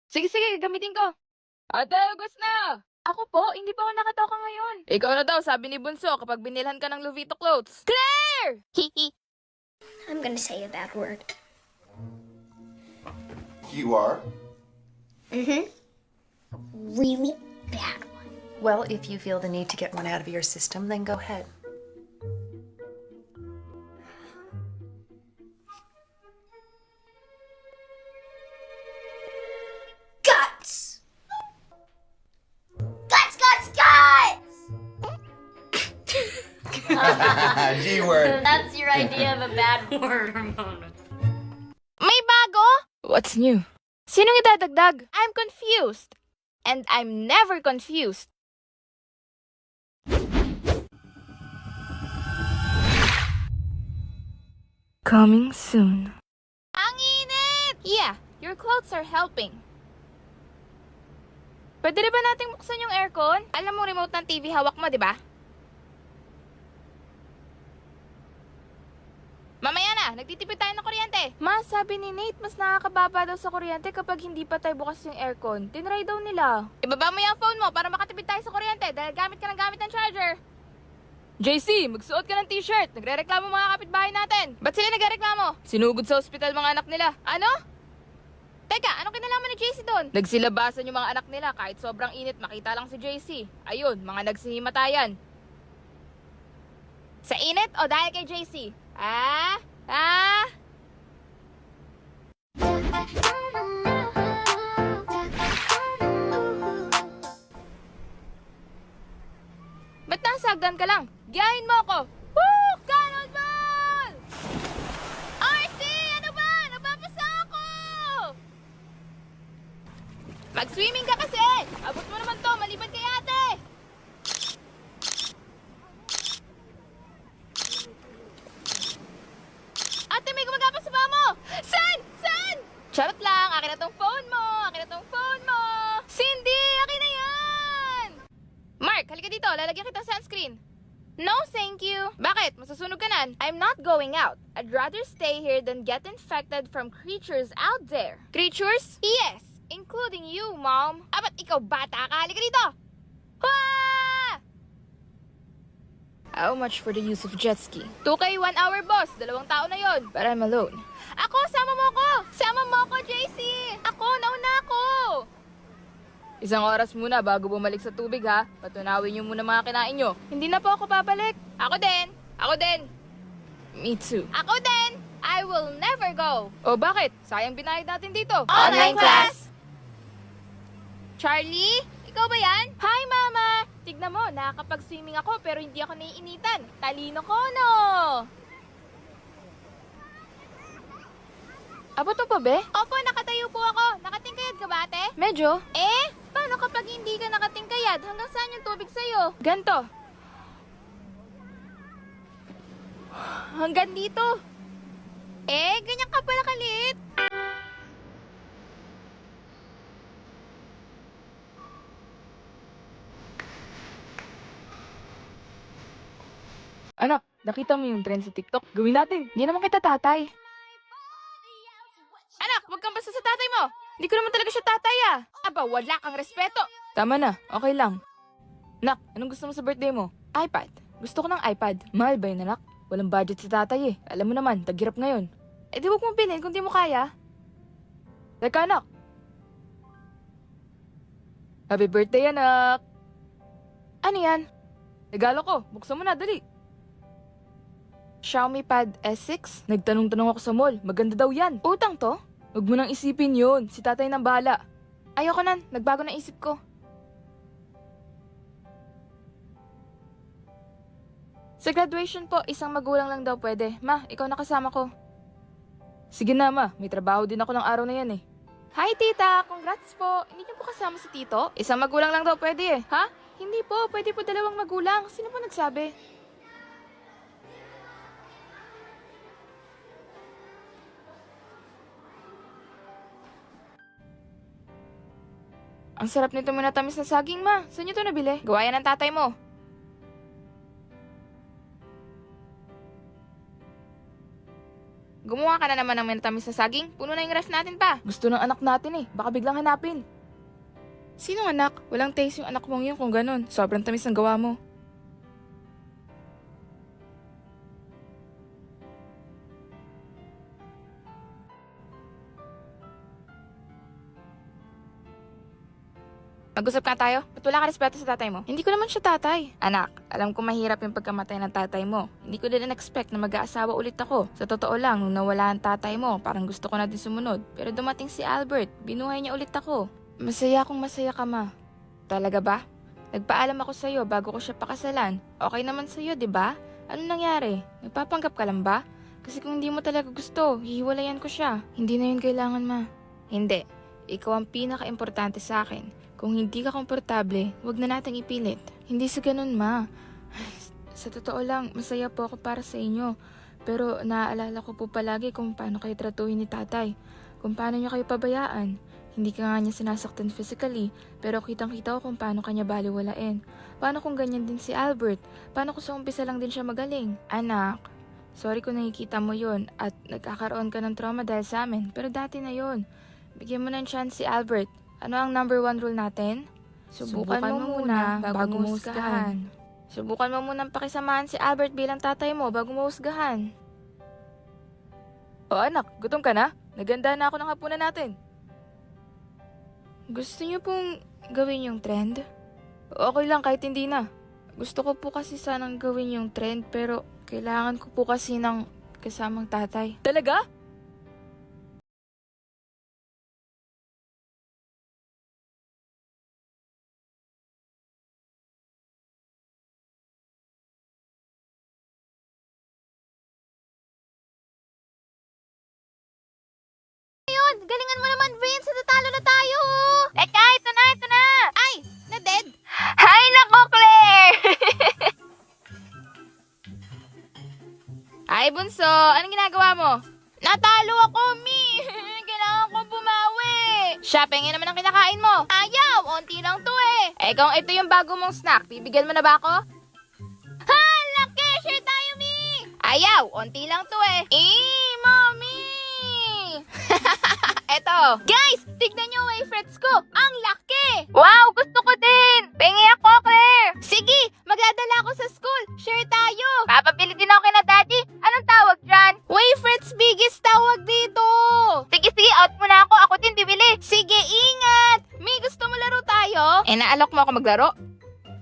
Sige, gamitin ko. Ate, agos na! Ako po, hindi pa ako nakatoka ngayon. Ikaw na daw, sabi ni Bunso, kapag binilhan ka ng Lovito clothes. Claire! Hee I'm gonna say a bad word. You are? Really bad one. Well, if you feel the need to get one out of your system, then go ahead. Guts! Guts! G-word. That's your idea of a bad word, Ramona. May bago? What's new? Sinong idadagdag? I'm confused. And I'm never confused. Coming soon. Ang init! Yeah, your clothes are helping. Pwede rin ba nating buksan yung aircon? Alam mo remote ng TV hawak mo, di ba? Mamaya na, nagtitipid tayo ng kuryente. Ma, sabi ni Nate, mas nakakababa daw sa kuryente kapag hindi pa tayo bukas yung aircon. Tinry daw nila. Ibaba mo yung phone mo para makatipid tayo sa kuryente dahil gamit ka ng charger. JC, magsuot ka ng t-shirt. Nagre-reklamo mga kapitbahay natin. Ba't sila nagre-reklamo? Sinugod sa ospital mga anak nila. Ano? Teka, anong kinalaman ni JC doon? Nagsilabasan yung mga anak nila kahit sobrang init makita lang si JC. Ayun, mga nagsihimatayan. Sa init o dahil kay JC? Ba't nasagdan ka lang? Giyahin mo ako! Woo! Cannonball! RC! Ano ba? Nababasa ako! Mag-swimming ka kasi! Abot mo naman to, maliban kay ate! Ate, may gumagapang sa paa mo! San? Charot lang, akin na tong phone mo! Cindy, akin na yan! Mark, halika dito, lalagyan kita ng sunscreen. No, thank you. Bakit? Masusunog ka nan? I'm not going out. I'd rather stay here than get infected from creatures out there. Creatures? Yes, including you, Mom. Ba't ikaw bata ka? Halika dito! Wah! How much for the use of jet ski? 2K, 1 hour, boss. 2 tao na yon. But I'm alone. Ako, sama mo ko, JC. Ako, nauna ako. Isang oras muna bago bumalik sa tubig, ha? Patunawin niyo muna mga kinain niyo. Hindi na po ako babalik. Ako din. Me too. Ako din. I will never go. O bakit? Sayang binayad natin dito. Online class. Charlie? Ikaw ba yan? Hi, Mama! Tignan mo, nakakapag-swimming ako pero hindi ako naiinitan. Talino ko, no? Abo to pa, be? Opo, nakatayo po ako. Nakatingkayad ka ba, ate? Medyo. Paano kapag hindi ka nakatingkayad? Hanggang saan yung tubig sa'yo? Ganto. Hanggang dito. Ganyan ka pala kaliit. Anak, nakita mo yung trend sa TikTok? Gawin natin. Hindi naman kita tatay. Anak, wag kang basta sa tatay mo. Hindi ko naman talaga siya tatay, ah. Aba, wala kang respeto. Tama na, okay lang. Nak, anong gusto mo sa birthday mo? iPad. Gusto ko ng iPad. Mahal ba yun, anak? Walang budget sa tatay eh. Alam mo naman, tagirap ngayon. Di wag mong bilhin kung di mo kaya. Teka, anak. Happy birthday, anak. Ano yan? Regalo ko. Buksan mo na, dali. Xiaomi Pad S6? Nagtanong-tanong ako sa mall. Maganda daw yan. Utang to? Huwag mo nang isipin yun. Si tatay nang bahala. Ayoko nan. Nagbago na isip ko. Sa graduation po, isang magulang lang daw pwede. Ma, ikaw nakasama ko. Sige na, ma. May trabaho din ako ng araw na yan eh. Hi, tita. Congrats po. Hindi niyo po kasama si tito? Isang magulang lang daw pwede eh. Ha? Hindi po. Pwede po 2 magulang. Sino po nagsabi? Ang sarap nito minatamis na saging, ma. Saan niyo to nabili? Gawa yan ng tatay mo. Kumuha ka na naman ng minatamis na saging. Puno na yung ref natin pa. Gusto ng anak natin eh. Baka biglang hanapin. Sinong anak? Walang taste yung anak mong yun kung ganun. Sobrang tamis ng gawa mo. Mag-usap ka tayo? Ba't wala ka respeto sa tatay mo? Hindi ko naman siya tatay. Anak, alam ko mahirap yung pagkamatay ng tatay mo. Hindi ko din in-expect na mag-aasawa ulit ako. Sa totoo lang, nung nawala ang tatay mo, parang gusto ko na din sumunod. Pero dumating si Albert, binuhay niya ulit ako. Masaya akong masaya ka, ma. Talaga ba? Nagpaalam ako sa'yo bago ko siya pakasalan. Okay naman sa'yo, di ba? Ano nangyari? Nagpapanggap ka lang ba? Kasi kung hindi mo talaga gusto, hihiwalayan ko siya. Hindi na yun kailangan, ma. Hindi. Ikaw ang pinaka-importante sa akin. Kung hindi ka komportable, wag na nating ipilit. Hindi sa ganun, ma. Sa totoo lang, masaya po ako para sa inyo. Pero naaalala ko po palagi kung paano kayo tratuhin ni tatay. Kung paano niya kayo pabayaan. Hindi ka nga niya sinasaktan physically, pero kitang-kita ko kung paano kanya baliwalain. Paano kung ganyan din si Albert? Paano kung sa umpisa lang din siya magaling? Anak, sorry kung nakikita mo yon at nagkakaroon ka ng trauma dahil sa amin. Pero dati na yon. Bigyan mo ng chance si Albert. Ano ang number 1 rule natin? Subukan mo muna bago mo husgahan. Subukan mo munang pakisamahan si Albert bilang tatay mo bago mo husgahan. O anak, gutom ka na? Naganda na ako ng hapunan natin. Gusto niyo pong gawin yung trend? Okay lang kahit hindi na. Gusto ko po kasi sanang gawin yung trend pero kailangan ko po kasi ng kasamang tatay. Talaga? Galingan mo naman, Vince. Natalo na tayo. Teka, ito na. Ay, na-dead. Hay nako, Claire! Ay, bunso, anong ginagawa mo? Natalo ako, Mi! Kailangan ko bumawi! Shopping, naman ang kinakain mo. Ayaw, onti lang to eh. Eh, kung ito yung bago mong snack, bibigyan mo na ba ako? Ha, laki! Share tayo, Mi! Ayaw, onti lang to eh. Mommy! Eto. Guys, tignan nyo yung wafers ko. Ang laki! Wow, gusto ko din! Pengi ako, Claire! Sige, magdadala ako sa school. Share tayo. Papabili din ako kina Daddy. Anong tawag dyan? Wafers biggest tawag dito. Sige, out muna ako. Ako din, bibili. Sige, ingat. Mi, gusto mo laro tayo? Eh, naalok mo ako maglaro?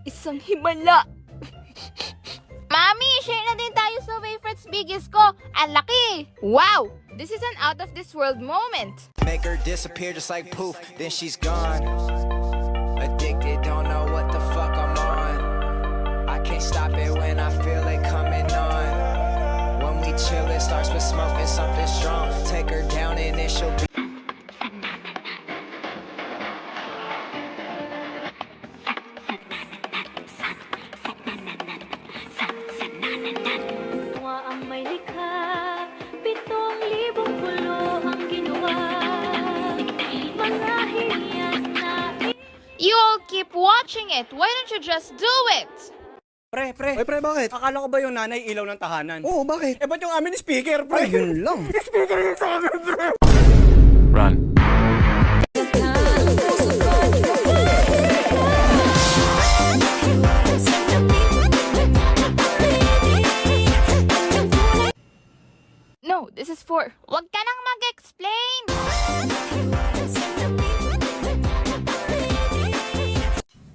Isang himala. Mami, share na din tayo sa wafers biggest ko. Ang laki. Wow! This is an out-of-this-world moment. Make her disappear just like poof, then she's gone. Addicted, don't know what the fuck I'm on. I can't stop it when I feel it coming on. When we chill, it starts with smoking something strong. Take her down and then she'll be. Ang may likha, 7,000 pulo ang ginawa. Manahiyan na You all keep watching it. Why don't you just do it? Pre. Ay, pre, bakit? Akala ko ba yung nanay ilaw ng tahanan? Oo, bakit? Eh, ba't yung amin speaker, pre? Ay, yun lang. Run. No, this is for... Huwag ka nang mag-explain.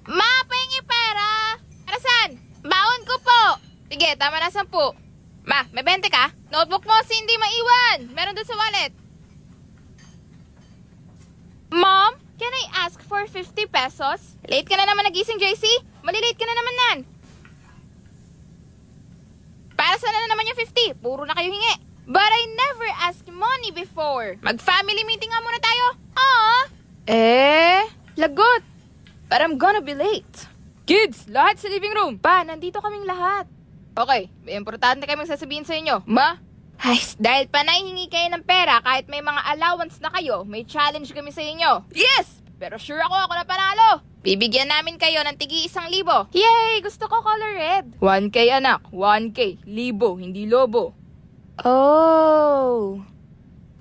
Ma, pahingi pera. Para saan? Baon ko po. Sige, tama na 10. Ma, may 20 ka? Notebook mo, si hindi maiwan. Meron doon sa wallet. Mom, can I ask for 50 pesos? Late ka na naman nagising, JC? Malilate ka na naman nan. Para saan na naman yung 50? Puro na kayo hingi. But I never asked money before. Mag-family meeting nga muna tayo. Lagot. But I'm gonna be late. Kids, lahat sa living room. Pa, nandito kaming lahat. Okay, may importante kaming sasabihin sa inyo. Ma? Ay, dahil panay hingi kayo ng pera kahit may mga allowance na kayo, may challenge kami sa inyo. Yes! Pero sure ako na panalo. Bibigyan namin kayo ng tigi 1,000. Yay! Gusto ko color red. 1K anak, 1K. Libo, hindi lobo. Oh.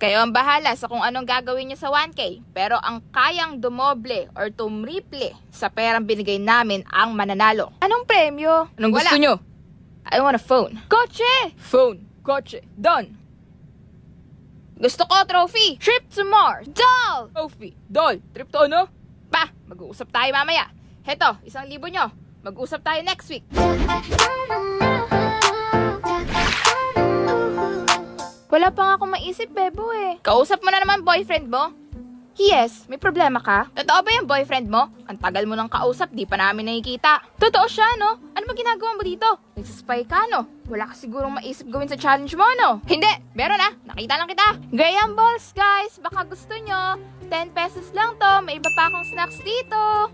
Kayo ang bahala sa kung anong gagawin nyo sa 1K. Pero ang kayang dumoble or tumriple sa perang binigay namin ang mananalo. Anong premyo? Anong gusto nyo? I want a phone. Kotse! Phone. Kotse. Done. Gusto ko trophy. Trip to Mars. Doll! Trophy. Doll. Trip to ano? Pa, mag-uusap tayo mamaya. Heto, 1,000 nyo. Mag-usap tayo next week. Wala pa nga akong maisip, Bebo eh. Kausap mo na naman boyfriend mo? Yes, may problema ka? Totoo ba yung boyfriend mo? Ang tagal mo nang kausap, di pa namin nakikita. Totoo siya, no? Ano ba ginagawa mo dito? Nagsaspy ka, no? Wala ka sigurong maisip gawin sa challenge mo, no? Hindi, meron na. Nakita lang kita. Graham Balls, guys. Baka gusto nyo. 10 pesos lang to. May iba pa akong snacks dito.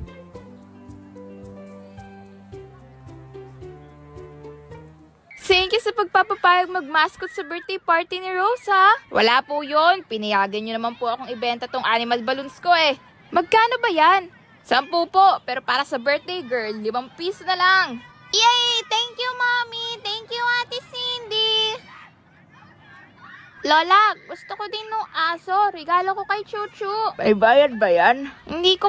Thank you sa pagpapapayag mag-mascot sa birthday party ni Rosa. Wala po yun. Pinayagan nyo naman po akong ibenta tong animal balloons ko eh. Magkano ba yan? 10 po, pero para sa birthday girl, 5 piso na lang. Yay! Thank you, Mommy! Thank you, Ate Cindy! Lola, gusto ko din ng aso. Regalo ko kay Chuchu. May bayad ba yan? Hindi ko